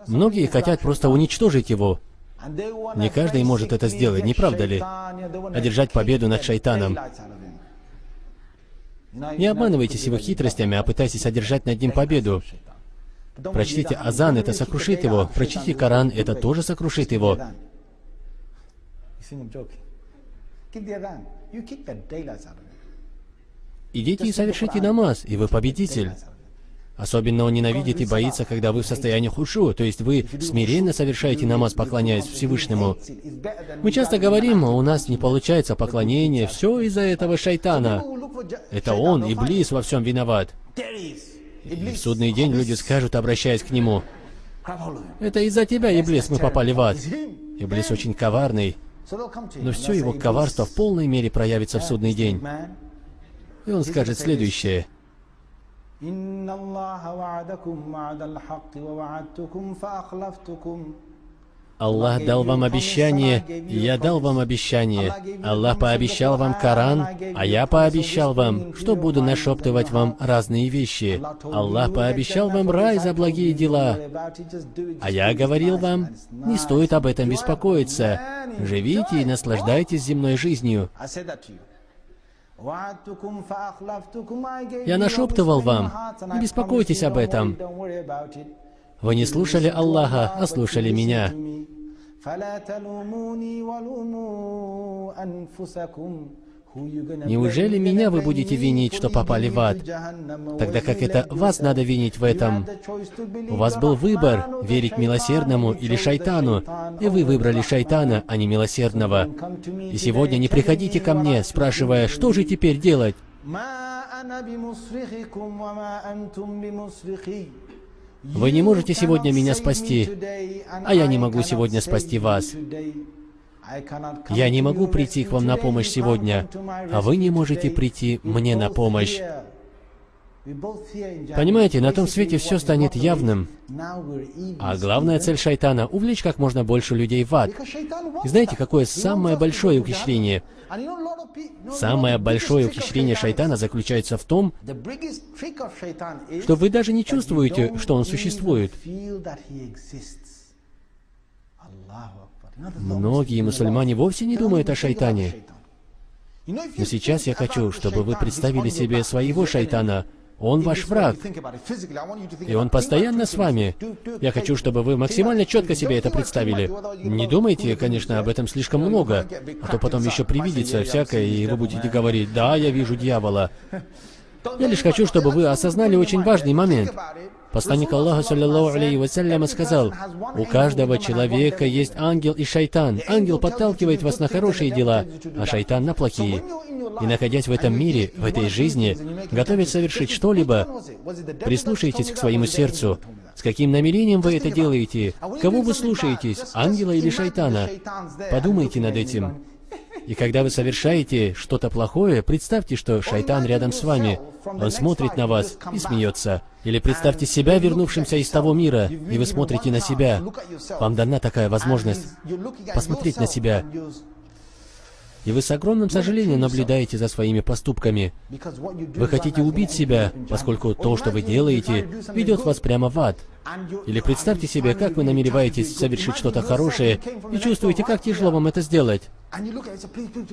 Многие хотят просто уничтожить его. Не каждый может это сделать, не правда ли? Одержать победу над шайтаном. Не обманывайтесь его хитростями, а пытайтесь одержать над ним победу. Прочтите азан, это сокрушит его. Прочтите Коран, это тоже сокрушит его. Идите и совершите намаз, и вы победитель. Особенно он ненавидит и боится, когда вы в состоянии хушу, то есть вы смиренно совершаете намаз, поклоняясь Всевышнему. Мы часто говорим, у нас не получается поклонение, все из-за этого шайтана. Это он, Иблис, во всем виноват. И в судный день люди скажут, обращаясь к нему: это из-за тебя, Иблис, мы попали в ад. Иблис очень коварный, но все его коварство в полной мере проявится в судный день. И он скажет следующее: Аллах дал вам обещание, и я дал вам обещание. Аллах пообещал вам Коран, а я пообещал вам, что буду нашептывать вам разные вещи. Аллах пообещал вам рай за благие дела, а я говорил вам, не стоит об этом беспокоиться. Живите и наслаждайтесь земной жизнью. Я нашептывал вам, не беспокойтесь об этом. Вы не слушали Аллаха, а слушали меня. Неужели меня вы будете винить, что попали в ад? Тогда как это вас надо винить в этом? У вас был выбор, верить милосердному или шайтану, и вы выбрали шайтана, а не милосердного. И сегодня не приходите ко мне, спрашивая, что же теперь делать? Вы не можете сегодня меня спасти, а я не могу сегодня спасти вас. Я не могу прийти к вам на помощь сегодня, а вы не можете прийти мне на помощь. Понимаете, на том свете все станет явным. А главная цель шайтана — увлечь как можно больше людей в ад. И знаете, какое самое большое ухищрение? Самое большое ухищрение шайтана заключается в том, что вы даже не чувствуете, что он существует. Многие мусульмане вовсе не думают о шайтане. Но сейчас я хочу, чтобы вы представили себе своего шайтана. Он ваш враг, и он постоянно с вами. Я хочу, чтобы вы максимально четко себе это представили. Не думайте, конечно, об этом слишком много, а то потом еще привидится всякое, и вы будете говорить: «Да, я вижу дьявола». Я лишь хочу, чтобы вы осознали очень важный момент. Посланник Аллаха, саллиллаху алейхи вассаляма, сказал: у каждого человека есть ангел и шайтан. Ангел подталкивает вас на хорошие дела, а шайтан на плохие. И находясь в этом мире, в этой жизни, готовясь совершить что-либо, прислушайтесь к своему сердцу. С каким намерением вы это делаете? Кого вы слушаетесь, ангела или шайтана? Подумайте над этим. И когда вы совершаете что-то плохое, представьте, что шайтан рядом с вами. Он смотрит на вас и смеется. Или представьте себя вернувшимся из того мира, и вы смотрите на себя. Вам дана такая возможность посмотреть на себя. И вы с огромным сожалением наблюдаете за своими поступками. Вы хотите убить себя, поскольку то, что вы делаете, ведет вас прямо в ад. Или представьте себе, как вы намереваетесь совершить что-то хорошее, и чувствуете, как тяжело вам это сделать.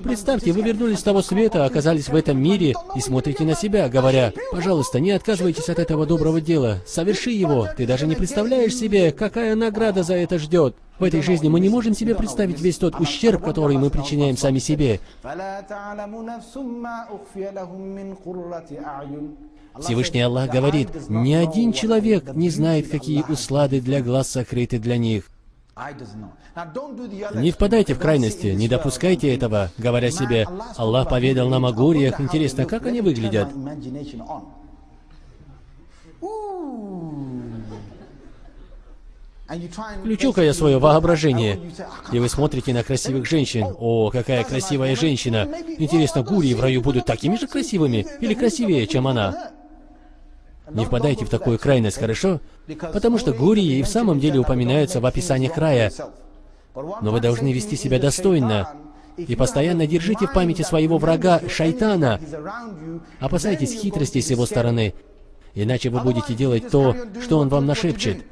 Представьте, вы вернулись с того света, оказались в этом мире и смотрите на себя, говоря: «Пожалуйста, не отказывайтесь от этого доброго дела, соверши его. Ты даже не представляешь себе, какая награда за это ждет». В этой жизни мы не можем себе представить весь тот ущерб, который мы причиняем сами себе. Всевышний Аллах говорит: ни один человек не знает, какие услады для глаз сокрыты для них. Не впадайте в крайности, не допускайте этого, говоря себе: Аллах поведал нам о гурьях, интересно, как они выглядят? Включу-ка я свое воображение. И вы смотрите на красивых женщин. О, какая красивая женщина! Интересно, гурии в раю будут такими же красивыми или красивее, чем она? Не впадайте в такую крайность, хорошо? Потому что гурии и в самом деле упоминаются в описаниях рая. Но вы должны вести себя достойно. И постоянно держите в памяти своего врага, шайтана. Опасайтесь хитрости с его стороны. Иначе вы будете делать то, что он вам нашепчет.